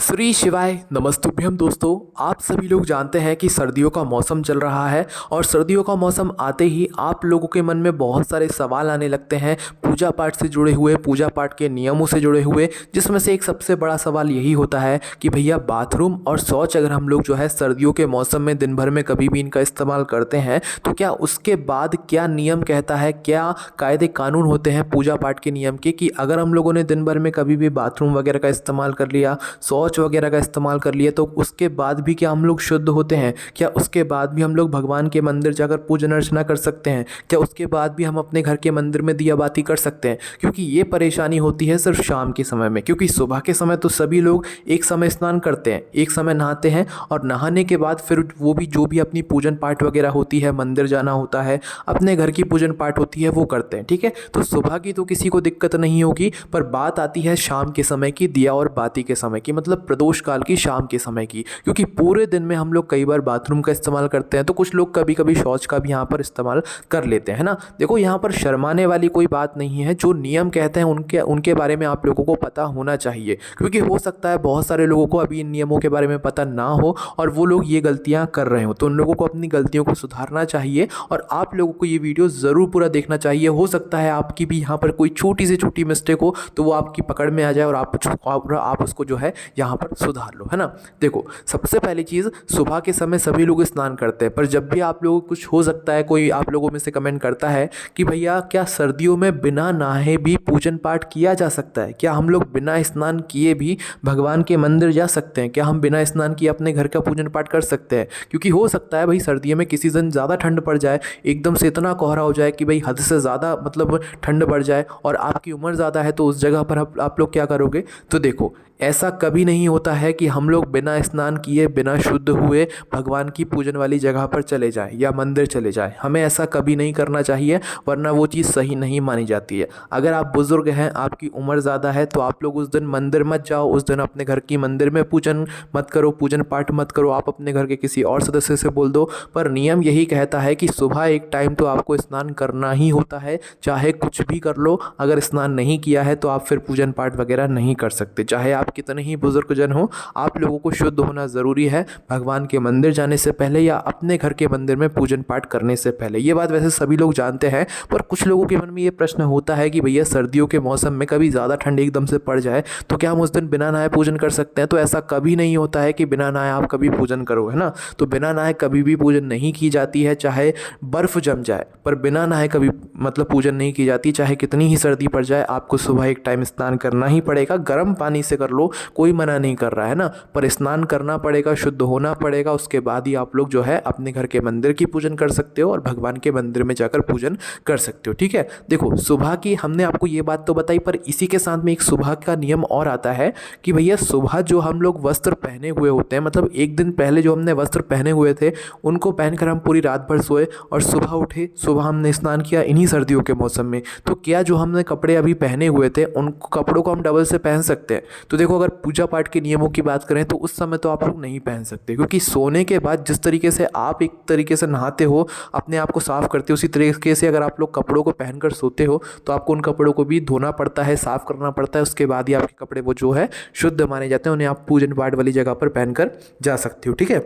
श्री शिवाय नमस्तुभ्यम। दोस्तों, आप सभी लोग जानते हैं कि सर्दियों का मौसम चल रहा है और सर्दियों का मौसम आते ही आप लोगों के मन में बहुत सारे सवाल आने लगते हैं पूजा पाठ से जुड़े हुए, पूजा पाठ के नियमों से जुड़े हुए, जिसमें से एक सबसे बड़ा सवाल यही होता है कि भैया बाथरूम और शौच अगर हम लोग जो है सर्दियों के मौसम में दिन भर में कभी भी इनका इस्तेमाल करते हैं तो क्या उसके बाद क्या नियम कहता है, क्या कायदे कानून होते हैं पूजा पाठ के नियम के, कि अगर हम लोगों ने दिन भर में कभी भी बाथरूम वगैरह का इस्तेमाल कर लिया, शौच वगैरह का इस्तेमाल कर लिए, तो उसके बाद भी क्या हम लोग शुद्ध होते हैं? क्या उसके बाद भी हम लोग भगवान के मंदिर जाकर पूजन अर्चना कर सकते हैं? क्या उसके बाद भी हम अपने घर के मंदिर में दिया बाती कर सकते हैं? क्योंकि ये परेशानी होती है सिर्फ शाम के समय में, क्योंकि सुबह के समय तो सभी लोग एक समय स्नान करते हैं, एक समय नहाते हैं और नहाने के बाद फिर वो भी जो भी अपनी पूजन पाठ वगैरह होती है, मंदिर जाना होता है, अपने घर की पूजन पाठ होती है, वो करते हैं। ठीक है, तो सुबह की तो किसी को दिक्कत नहीं होगी, पर बात आती है शाम के समय की, दिया और बाती के समय की, मतलब प्रदोष काल की, शाम के समय की। क्योंकि पूरे दिन में हम लोग कई बार बाथरूम का इस्तेमाल करते हैं, तो कुछ लोग कभी कभी शौच का भी यहाँ पर इस्तेमाल कर लेते हैं ना। देखो, यहाँ पर शर्माने वाली कोई बात नहीं है। जो नियम कहते हैं उनके उनके बारे में आप लोगों को पता होना चाहिए, क्योंकि हो सकता है बहुत सारे लोगों को अभी इन नियमों के बारे में पता ना हो और वो लोग ये गलतियाँ कर रहे हो, तो उन लोगों को अपनी गलतियों को सुधारना चाहिए और आप लोगों को ये वीडियो ज़रूर पूरा देखना चाहिए। हो सकता है आपकी भी यहाँ पर कोई छोटी से छोटी मिस्टेक हो तो वो आपकी पकड़ में आ जाए और आप उसको जो है यहाँ पर सुधार लो, है ना। देखो, सबसे पहली चीज़, सुबह के समय सभी लोग स्नान करते हैं, पर जब भी आप लोगों को कुछ हो सकता है, कोई आप लोगों में से कमेंट करता है कि भैया क्या सर्दियों में बिना नहाए भी पूजन पाठ किया जा सकता है? क्या हम लोग बिना स्नान किए भी भगवान के मंदिर जा सकते हैं? क्या हम बिना स्नान किए अपने घर का पूजन पाठ कर सकते हैं? क्योंकि हो सकता है भाई सर्दियों में किसी दिन ज़्यादा ठंड पड़ जाए, एकदम से इतना कोहरा हो जाए कि भाई हद से ज़्यादा मतलब ठंड बढ़ जाए और आपकी उम्र ज़्यादा है, तो उस जगह पर आप लोग क्या करोगे? तो देखो, ऐसा कभी नहीं होता है कि हम लोग बिना स्नान किए, बिना शुद्ध हुए भगवान की पूजन वाली जगह पर चले जाएं या मंदिर चले जाएं। हमें ऐसा कभी नहीं करना चाहिए, वरना वो चीज़ सही नहीं मानी जाती है। अगर आप बुज़ुर्ग हैं, आपकी उम्र ज़्यादा है, तो आप लोग उस दिन मंदिर मत जाओ, उस दिन अपने घर की मंदिर में पूजन मत करो, पूजन पाठ मत करो। आप अपने घर के किसी और सदस्य से बोल दो, पर नियम यही कहता है कि सुबह एक टाइम तो आपको स्नान करना ही होता है, चाहे कुछ भी कर लो। अगर स्नान नहीं किया है तो आप फिर पूजन पाठ वगैरह नहीं कर सकते, चाहे आप कितने ही बुजुर्ग जन हो। आप लोगों को शुद्ध होना ज़रूरी है भगवान के मंदिर जाने से पहले या अपने घर के मंदिर में पूजन पाठ करने से पहले। ये बात वैसे सभी लोग जानते हैं, पर कुछ लोगों के मन में ये प्रश्न होता है कि भैया सर्दियों के मौसम में कभी ज़्यादा ठंड एकदम से पड़ जाए तो क्या हम उस दिन बिना नहाए पूजन कर सकते हैं? तो ऐसा कभी नहीं होता है कि बिना नहाए आप कभी पूजन करो, है ना। तो बिना नहाए कभी भी पूजन नहीं की जाती है, चाहे बर्फ़ जम जाए, पर बिना नहाए कभी मतलब पूजन नहीं की जाती। चाहे कितनी ही सर्दी पड़ जाए, आपको सुबह एक टाइम स्नान करना ही पड़ेगा। गर्म पानी से कर लो, कोई मना नहीं कर रहा है ना, पर स्नान करना पड़ेगा, शुद्ध होना पड़ेगा। उसके बाद ही आप लोग जो है अपने घर के मंदिर की पूजन कर सकते हो और भगवान के मंदिर में जाकर पूजन कर सकते हो। ठीक है, देखो, सुबह की हमने आपको ये बात तो बताई, पर इसी के साथ में एक सुबह का नियम और आता है कि भैया सुबह जो हम लोग वस्त्र पहने हुए होते हैं, मतलब एक दिन पहले जो हमने वस्त्र पहने हुए थे उनको पहनकर हम पूरी रात भर सोए और सुबह उठे, सुबह हमने स्नान किया इन्हीं सर्दियों के मौसम में, तो क्या जो हमने कपड़े अभी पहने हुए थे उन कपड़ों को हम डबल से पहन सकते हैं? तो देखो, अगर पूजा पाठ के नियमों की बात करें तो उस समय तो आप लोग नहीं पहन सकते, क्योंकि सोने के बाद जिस तरीके से आप एक तरीके से नहाते हो, अपने आप को साफ करते हो, उसी तरीके से अगर आप लोग कपड़ों को पहनकर सोते हो तो आपको उन कपड़ों को भी धोना पड़ता है, साफ करना पड़ता है। उसके बाद ही आपके कपड़े वो जो है शुद्ध माने जाते हैं, उन्हें आप पूजन पाठ वाली जगह पर पहनकर जा सकते हो। ठीक है,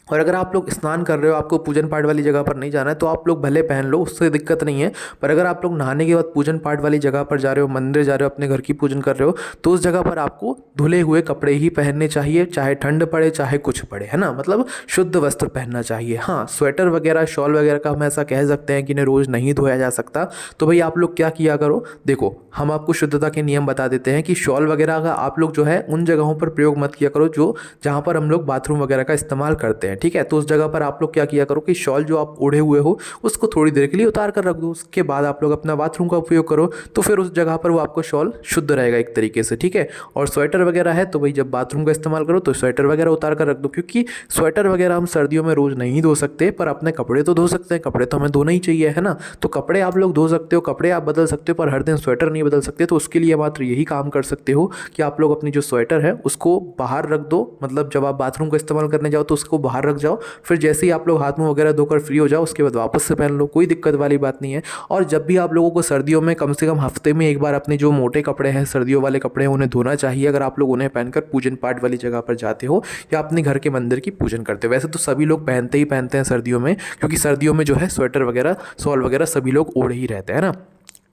और अगर आप लोग स्नान कर रहे हो, आपको पूजन पाठ वाली जगह पर नहीं जाना है, तो आप लोग भले पहन लो, उससे दिक्कत नहीं है। पर अगर आप लोग नहाने के बाद पूजन पाठ वाली जगह पर जा रहे हो, मंदिर जा रहे हो, अपने घर की पूजन कर रहे हो, तो उस जगह पर आपको धुले हुए कपड़े ही पहनने चाहिए, चाहे ठंड पड़े चाहे कुछ पड़े, है ना। मतलब शुद्ध वस्त्र पहनना चाहिए। हाँ, स्वेटर वगैरह, शॉल वगैरह का हम ऐसा कह सकते हैं कि इन्हें रोज़ नहीं धोया जा सकता। तो भाई आप लोग क्या किया करो, देखो, हम आपको शुद्धता के नियम बता देते हैं कि शॉल वगैरह का आप लोग जो है उन जगहों पर प्रयोग मत किया करो जो जहाँ पर हम लोग बाथरूम वगैरह का इस्तेमाल करते हैं। ठीक है, तो उस जगह आप लोग क्या किया करो कि शॉल जो आप ओढ़े हुए हो उसको थोड़ी देर के लिए उतार कर रख दो, उसके बाद आप लोग अपना बाथरूम का उपयोग करो, तो फिर उस जगह पर वो आपको शॉल शुद्ध रहेगा एक तरीके से। ठीक है, और स्वेटर वगैरह है तो भाई जब बाथरूम का इस्तेमाल करो तो स्वेटर वगैरह उतार कर रख दो, क्योंकि स्वेटर वगैरह हम सर्दियों में रोज़ नहीं धो सकते, पर अपने कपड़े तो धो सकते हैं। कपड़े तो हमें धोना ही चाहिए, है ना। तो कपड़े आप लोग धो सकते हो, कपड़े आप बदल सकते हो, पर हर दिन स्वेटर नहीं बदल सकते। तो उसके लिए मात्र यही काम कर सकते हो कि आप लोग अपनी जो स्वेटर है उसको बाहर रख दो, मतलब जब आप बाथरूम का इस्तेमाल करने जाओ तो उसको बाहर बाहर रख जाओ, फिर जैसे ही आप लोग हाथ मुंह वगैरह धोकर फ्री हो जाओ उसके बाद वापस से पहन लो, कोई दिक्कत वाली बात नहीं है। और जब भी आप लोगों को सर्दियों में कम से कम हफ्ते में एक बार अपने जो मोटे कपड़े हैं, सर्दियों वाले कपड़े हैं, उन्हें धोना चाहिए, अगर आप लोग उन्हें पहनकर पूजन पाठ वाली जगह पर जाते हो या अपने घर के मंदिर की पूजन करते हो। वैसे तो सभी लोग पहनते ही पहनते हैं सर्दियों में, क्योंकि सर्दियों में जो है स्वेटर वगैरह, शॉल वगैरह सभी लोग ओढ़े ही रहते हैं ना।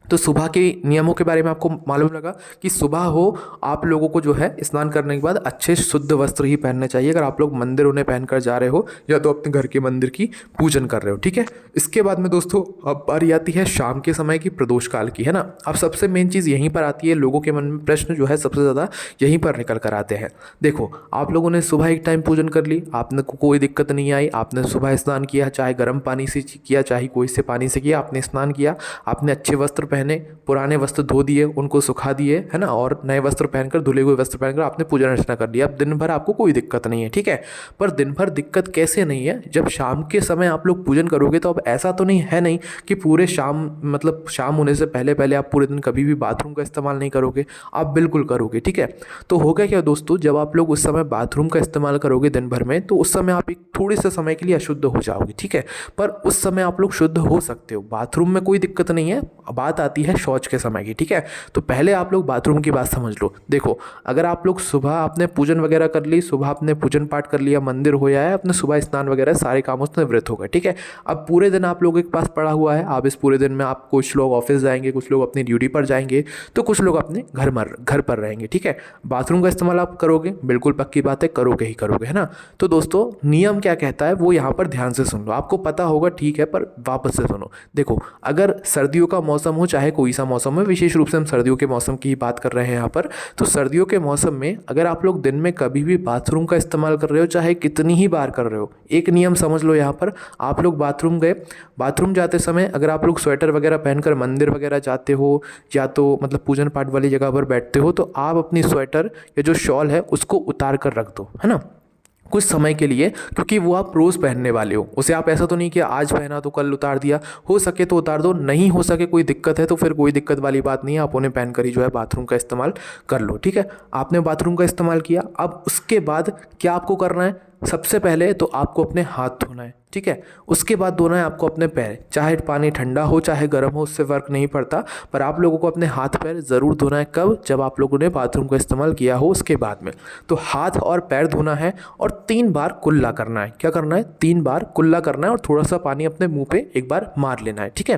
तो सुबह के नियमों के बारे में आपको मालूम लगा कि सुबह हो आप लोगों को जो है स्नान करने के बाद अच्छे शुद्ध वस्त्र ही पहनने चाहिए, अगर आप लोग मंदिर उन्हें पहनकर जा रहे हो या तो अपने घर के मंदिर की पूजन कर रहे हो, ठीक है। इसके बाद में दोस्तों अब बारी आती है शाम के समय की, प्रदोष काल की, है ना। अब सबसे मेन चीज़ यहीं पर आती है, लोगों के मन में प्रश्न जो है सबसे ज़्यादा यहीं पर निकल कर आते हैं। देखो आप लोगों ने सुबह एक टाइम पूजन कर ली, आपने कोई दिक्कत नहीं आई, आपने सुबह स्नान किया, चाहे गर्म पानी से किया चाहे कोई से पानी से किया, आपने स्नान किया, आपने अच्छे वस्त्र पहने, पुराने वस्त्र धो दिए, उनको सुखा दिए, है ना, और नए वस्त्र पहनकर, धुले हुए वस्त्र पहनकर आपने पूजा अर्चना कर लिया। अब दिन भर आपको कोई दिक्कत नहीं है, ठीक है। पर दिन भर दिक्कत कैसे नहीं है, जब शाम के समय आप लोग पूजन करोगे तो अब ऐसा तो नहीं कि पूरे शाम, मतलब शाम होने से पहले पहले आप पूरे दिन कभी भी बाथरूम का इस्तेमाल नहीं करोगे, आप बिल्कुल करोगे, ठीक है। तो होगा क्या दोस्तों, जब आप लोग उस समय बाथरूम का इस्तेमाल करोगे दिन भर में, तो उस समय आप एक थोड़े से समय के लिए अशुद्ध हो जाओगे, ठीक है। पर उस समय आप लोग शुद्ध हो सकते हो, बाथरूम में कोई दिक्कत नहीं है। बात आती है शौच के समय की, ठीक है। तो पहले आप लोग बाथरूम की बात समझ लो। देखो अगर आप लोग सुबह आपने पूजन वगैरह कर ली, सुबह आपने पूजन पाठ कर लिया, मंदिर हो आया, अपने सुबह स्नान वगैरह सारे कामों से निवृत्त हो गए, ठीक है। अब पूरे दिन आप लोगों के पास पड़ा हुआ है, आप इस पूरे दिन में आप कुछ लोग ऑफिस जाएंगे, कुछ लोग अपनी ड्यूटी पर जाएंगे, तो कुछ लोग अपने घर पर रहेंगे, ठीक है। बाथरूम का इस्तेमाल आप करोगे, बिल्कुल पक्की बात है, करोगे ही करोगे, है ना। तो दोस्तों नियम क्या कहता है वो यहाँ पर ध्यान से सुन लो, आपको पता होगा, ठीक है, पर वापस से सुनो। देखो अगर सर्दियों का मौसम हो, चाहे कोई सा मौसम है, विशेष रूप से हम सर्दियों के मौसम की ही बात कर रहे हैं यहाँ पर, तो सर्दियों के मौसम में अगर आप लोग दिन में कभी भी बाथरूम का इस्तेमाल कर रहे हो, चाहे कितनी ही बार कर रहे हो, एक नियम समझ लो यहाँ पर, आप लोग बाथरूम गए, बाथरूम जाते समय अगर आप लोग स्वेटर वगैरह पहनकर मंदिर वगैरह जाते हो या तो मतलब पूजन पाठ वाली जगह पर बैठते हो, तो आप अपनी स्वेटर या जो शॉल है उसको उतार कर रख दो, है ना, कुछ समय के लिए, क्योंकि वो आप रोज़ पहनने वाले हो। उसे आप ऐसा तो नहीं कि आज पहना तो कल उतार दिया, हो सके तो उतार दो, नहीं हो सके कोई दिक्कत है तो फिर कोई दिक्कत वाली बात नहीं है, आप उन्हें पहनकर ही जो है बाथरूम का इस्तेमाल कर लो, ठीक है। आपने बाथरूम का इस्तेमाल किया, अब उसके बाद क्या आपको करना है, सबसे पहले तो आपको अपने हाथ धोना है, ठीक है। उसके बाद धोना है आपको अपने पैर, चाहे पानी ठंडा हो चाहे गर्म हो, उससे फ़र्क नहीं पड़ता, पर आप लोगों को अपने हाथ पैर ज़रूर धोना है। कब? जब आप लोगों ने बाथरूम का इस्तेमाल किया हो उसके बाद में। तो हाथ और पैर धोना है और 3 बार कुल्ला करना है। क्या करना है? 3 बार कुल्ला करना है और थोड़ा सा पानी अपने मुँह पे एक बार मार लेना है, ठीक है।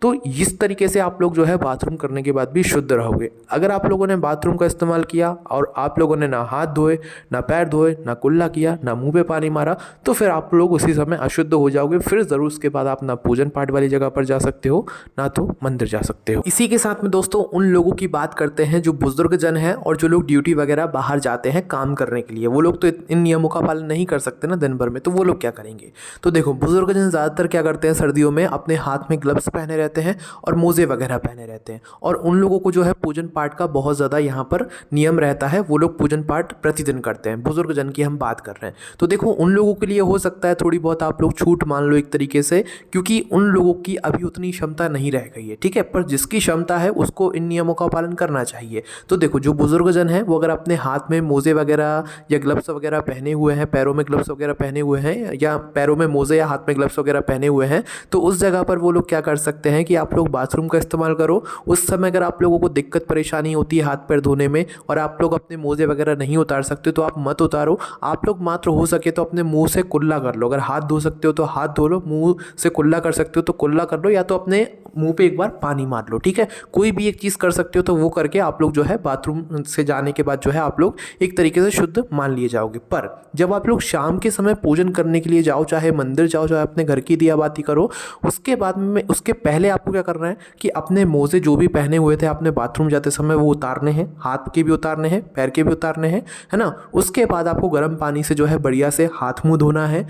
तो इस तरीके से आप लोग जो है बाथरूम करने के बाद भी शुद्ध रहोगे। अगर आप लोगों ने बाथरूम का इस्तेमाल किया और आप लोगों ने ना हाथ धोए, ना पैर धोए, ना कुल्ला किया, ना मुँह पे पानी मारा, तो फिर आप लोग उसी समय अशुद्ध हो जाओगे। फिर ज़रूर उसके बाद आप ना पूजन पाठ वाली जगह पर जा सकते हो, ना तो मंदिर जा सकते हो। इसी के साथ में दोस्तों उन लोगों की बात करते हैं जो बुजुर्ग जन हैं और जो लोग ड्यूटी वगैरह बाहर जाते हैं काम करने के लिए। वो लोग तो इन नियमों का पालन नहीं कर सकते ना दिन भर में, तो वो लोग क्या करेंगे? तो देखो बुजुर्ग जन ज़्यादातर क्या करते हैं, सर्दियों में अपने हाथ में ग्लव्स पहने रहते हैं और मोजे वगैरह पहने रहते हैं। और उन लोगों को जो है पूजन पाठ का बहुत ज़्यादा यहाँ पर नियम रहता है, वो लोग पूजन पाठ प्रतिदिन करते हैं। बुजुर्ग जन की हम बात कर रहे हैं, तो देखो उन लोगों के लिए हो सकता है थोड़ी बहुत आप लोग छूट मान लो एक तरीके से, क्योंकि उन लोगों की अभी उतनी क्षमता नहीं रह गई है, ठीक है। पर जिसकी क्षमता है उसको इन नियमों का पालन करना चाहिए। तो देखो जो बुजुर्ग जन हैं वो अगर अपने हाथ में मोजे वगैरह या ग्लव्स वगैरह पहने हुए हैं, पैरों में ग्लव्स वगैरह पहने हुए हैं, या पैरों में मोजे या हाथ में ग्लव्स वगैरह पहने हुए हैं, तो उस जगह पर वो लोग क्या कर सकते हैं कि आप लोग बाथरूम का इस्तेमाल करो। उस समय अगर आप लोगों को दिक्कत परेशानी होती है हाथ पैर धोने में और आप लोग अपने मोजे वगैरह नहीं उतार सकते, तो आप मत उतारो। आप लोग मात्र हो सके तो अपने मुंह से कुल्ला कर लो। अगर हाथ धो सकते हो तो हाथ धो लो, मुंह से कुल्ला कर सकते हो तो कुल्ला कर लो, या तो अपने मुंह पे एक बार पानी मार लो, ठीक है। कोई भी एक चीज़ कर सकते हो तो वो करके आप लोग जो है बाथरूम से जाने के बाद जो है आप लोग एक तरीके से शुद्ध मान लिए जाओगे। पर जब आप लोग शाम के समय पूजन करने के लिए जाओ, चाहे मंदिर जाओ चाहे अपने घर की दिया बाती करो, उसके बाद में उसके पहले आपको क्या करना है कि अपने मोजे जो भी पहने हुए थे आपने बाथरूम जाते समय वो उतारने हैं, हाथ के भी उतारने हैं, पैर के भी उतारने हैं, है ना। उसके बाद आपको गर्म पानी से जो है बढ़िया से हाथ मुँह धोना है,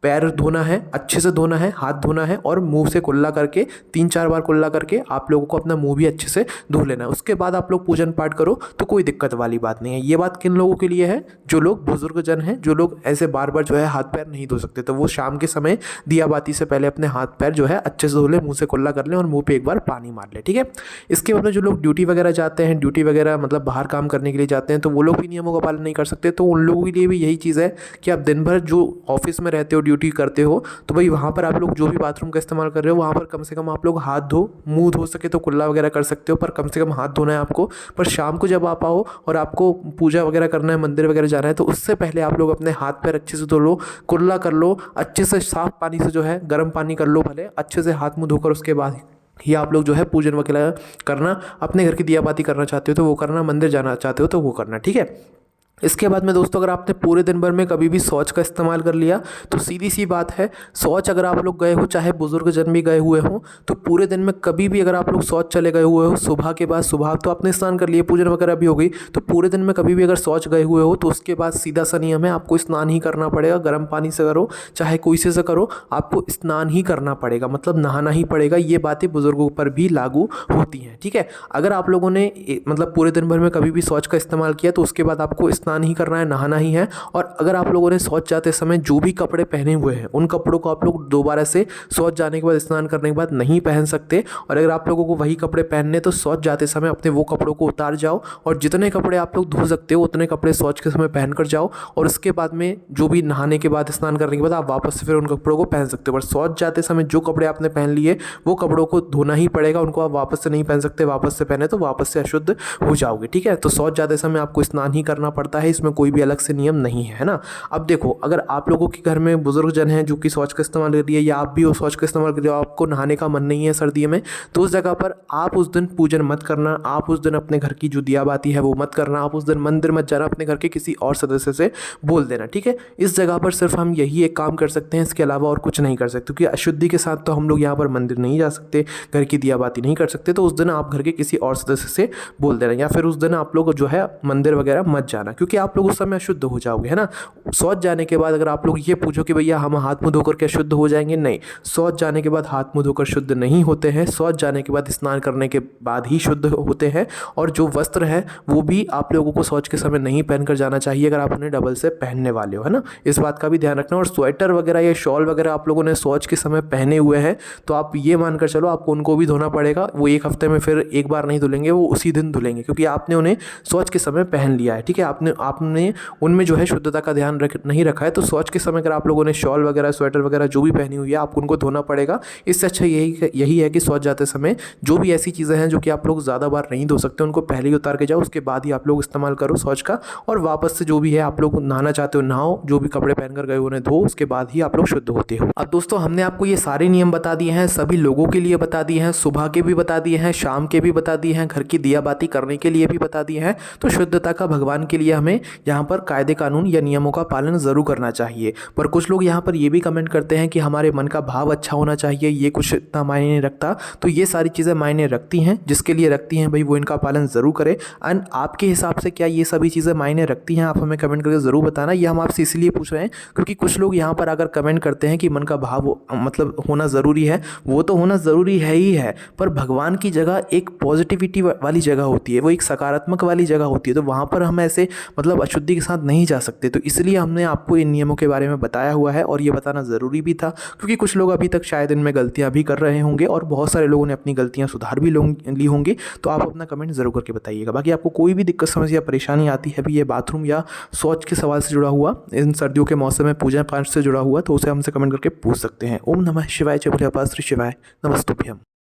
पैर धोना है, अच्छे से धोना है, हाथ धोना है और मुंह से कुल्ला करके 3-4 बार कुल्ला करके आप लोगों को अपना मुंह भी अच्छे से धो लेना है। उसके बाद आप लोग पूजन पाठ करो तो कोई दिक्कत वाली बात नहीं है। ये बात किन लोगों के लिए है? जो लोग बुजुर्ग जन हैं, जो लोग ऐसे बार बार जो है हाथ पैर नहीं धो सकते, तो वो शाम के समय दिया बाती से पहले अपने हाथ पैर जो है अच्छे से धो ले, मुंह से कुल्ला कर ले और मुंह पे एक बार पानी मार ले, ठीक है। इसके बाद में जो लोग ड्यूटी वगैरह जाते हैं, ड्यूटी वगैरह मतलब बाहर काम करने के लिए जाते हैं, तो वो लोग भी नियमों का पालन नहीं कर सकते। तो उन लोगों के लिए भी यही चीज़ है कि आप दिन भर जो ऑफिस में रहते हो, ड्यूटी करते हो, तो भाई वहाँ पर आप लोग जो भी बाथरूम का इस्तेमाल कर रहे हो, वहाँ पर कम से कम आप लोग हाथ धो, मुंह धो सके तो कुल्ला वगैरह कर सकते हो, पर कम से कम हाथ धोना है आपको। पर शाम को जब आप आओ और आपको पूजा वगैरह करना है, मंदिर वगैरह जाना है, तो उससे पहले आप लोग अपने हाथ पैर अच्छे से धो लो, कुल्ला कर लो, अच्छे से साफ पानी से जो है गर्म पानी कर लो, भले अच्छे से हाथ मुंह धोकर उसके बाद ही आप लोग जो है पूजन वगैरह करना। अपने घर की दिया बाती करना चाहते हो तो वो करना, मंदिर जाना चाहते हो तो वो करना, ठीक है। इसके बाद में दोस्तों, अगर आपने पूरे दिन भर में कभी भी शौच का इस्तेमाल कर लिया तो सीधी सी बात है, शौच अगर आप लोग गए हो, चाहे बुजुर्ग जन भी गए हुए हों, तो पूरे दिन में कभी भी अगर आप लोग शौच चले गए हुए हो, सुबह के बाद, सुबह तो आपने स्नान कर लिया, पूजन वगैरह भी हो गई, तो पूरे दिन में कभी भी अगर शौच गए हुए हो तो उसके बाद सीधा सा नियम है, आपको स्नान ही करना पड़ेगा। गर्म पानी से करो चाहे कोई से करो, आपको स्नान ही करना पड़ेगा, मतलब नहाना ही पड़ेगा। ये बातें बुजुर्गों पर भी लागू होती हैं, ठीक है। अगर आप लोगों ने मतलब पूरे दिन भर में कभी भी शौच का इस्तेमाल किया तो उसके बाद आपको स्नान ही करना है, नहाना ही है। और अगर आप लोगों ने शौच जाते समय जो भी कपड़े पहने हुए हैं, उन कपड़ों को आप लोग दोबारा से शौच जाने के बाद, स्नान करने के बाद नहीं पहन सकते। और अगर आप लोगों को वही कपड़े पहनने तो शौच जाते समय अपने वो कपड़ों को उतार जाओ और जितने कपड़े आप लोग धो सकते हो उतने कपड़े शौच के समय पहन कर जाओ। और उसके बाद में जो भी नहाने के बाद, स्नान करने के बाद आप वापस से फिर उन कपड़ों को पहन सकते हो। पर शौच जाते समय जो कपड़े आपने पहन लिए वो कपड़ों को धोना ही पड़ेगा, उनको आप वापस से नहीं पहन सकते। वापस से पहने तो वापस से अशुद्ध हो जाओगे, ठीक है। तो शौच जाते समय आपको स्नान ही करना पड़ता है, इसमें कोई भी अलग से नियम नहीं है ना। अब देखो, अगर आप लोगों के घर में बुजुर्ग जन हैं जो कि शौच का इस्तेमाल कर रही है, या आप भी वो शौच का इस्तेमाल कर रहे हो, आपको नहाने का मन नहीं है सर्दियों में, तो उस जगह पर आप उस दिन पूजन मत करना। आप उस दिन अपने घर की जो दिया बाती है वो मत करना। आप उस दिन मंदिर मत जाना, अपने घर के किसी और सदस्य से बोल देना, ठीक है। इस जगह पर सिर्फ हम यही एक काम कर सकते हैं, इसके अलावा और कुछ नहीं कर सकते, क्योंकि अशुद्धि के साथ तो हम लोग यहाँ पर मंदिर नहीं जा सकते, घर की दिया बाती नहीं कर सकते। तो उस दिन आप घर के किसी और सदस्य से बोल देना, या फिर उस दिन आप लोग जो है मंदिर वगैरह मत जाना, क्योंकि आप लोग उस समय अशुद्ध हो जाओगे, है ना। शौच जाने के बाद अगर आप लोग ये पूछो कि भैया हम हाथ मुंह धोकर के शुद्ध हो जाएंगे, नहीं, शौच जाने के बाद हाथ मुंह धोकर शुद्ध नहीं होते हैं। शौच जाने के बाद, स्नान करने के बाद ही शुद्ध होते हैं। और जो वस्त्र है वो भी आप लोगों को शौच के समय नहीं पहनकर जाना चाहिए, अगर आप उन्हें डबल से पहनने वाले हो, है ना। इस बात का भी ध्यान रखना। और स्वेटर वगैरह या शॉल वगैरह आप लोगों ने शौच के समय पहने हुए हैं तो आप ये मानकर चलो आपको उनको भी धोना पड़ेगा। वो एक हफ्ते में फिर एक बार नहीं धुलेंगे, वो उसी दिन धुलेंगे, क्योंकि आपने उन्हें शौच के समय पहन लिया है, ठीक है। आपने उनमें जो है शुद्धता का ध्यान नहीं रखा है। तो शौच के समय अगर आप लोगों ने शॉल वगैरह, स्वेटर वगैरह जो भी पहनी हुई है, आपको उनको धोना पड़ेगा। इससे अच्छा यही है कि शौच जाते समय जो भी ऐसी चीज़ें हैं जो कि आप लोग ज़्यादा बार नहीं धो सकते, उनको पहले ही उतार के जाओ, उसके बाद ही आप लोग इस्तेमाल करो शौच का। और वापस से जो भी है आप लोग नहाना चाहते हो नहाओ, जो भी कपड़े पहनकर गए उन्हें धो, उसके बाद ही आप लोग शुद्ध होते हो। अब दोस्तों, हमने आपको ये सारे नियम बता दिए हैं, सभी लोगों के लिए बता दिए हैं, सुबह के भी बता दिए हैं, शाम के भी बता दिए हैं, घर की दिया बाती करने के लिए भी बता दिए हैं। तो शुद्धता का भगवान के लिए हमें यहाँ पर कायदे कानून या नियमों का पालन ज़रूर करना चाहिए। पर कुछ लोग यहाँ पर ये भी कमेंट करते हैं कि हमारे मन का भाव अच्छा होना चाहिए, ये कुछ इतना मायने नहीं रखता। तो ये सारी चीज़ें मायने रखती हैं, जिसके लिए रखती हैं भाई वो इनका पालन ज़रूर करें। एंड आपके हिसाब से क्या ये सभी चीज़ें मायने रखती हैं, आप हमें कमेंट करके ज़रूर बताना। ये हम आपसे इसलिए पूछ रहे हैं क्योंकि कुछ लोग यहाँ पर अगर कमेंट करते हैं कि मन का भाव मतलब होना ज़रूरी है, वो तो होना ज़रूरी है ही है, पर भगवान की जगह एक पॉजिटिविटी वाली जगह होती है, वो एक सकारात्मक वाली जगह होती है। तो वहाँ पर हम ऐसे मतलब अशुद्धि के साथ नहीं जा सकते। तो इसलिए हमने आपको इन नियमों के बारे में बताया हुआ है, और ये बताना ज़रूरी भी था, क्योंकि कुछ लोग अभी तक शायद इनमें गलतियाँ भी कर रहे होंगे और बहुत सारे लोगों ने अपनी गलतियाँ सुधार भी ली होंगी। तो आप अपना कमेंट ज़रूर करके बताइएगा। बाकी आपको कोई भी दिक्कत, समस्या, परेशानी आती है भी ये बाथरूम या शौच के सवाल से जुड़ा हुआ, इन सर्दियों के मौसम में पूजा पाठ से जुड़ा हुआ, तो उसे हमसे कमेंट करके पूछ सकते हैं। ओम नमः शिवाय, जय भोले बाबा श्री शिवाय, नमस्तुभ्यम।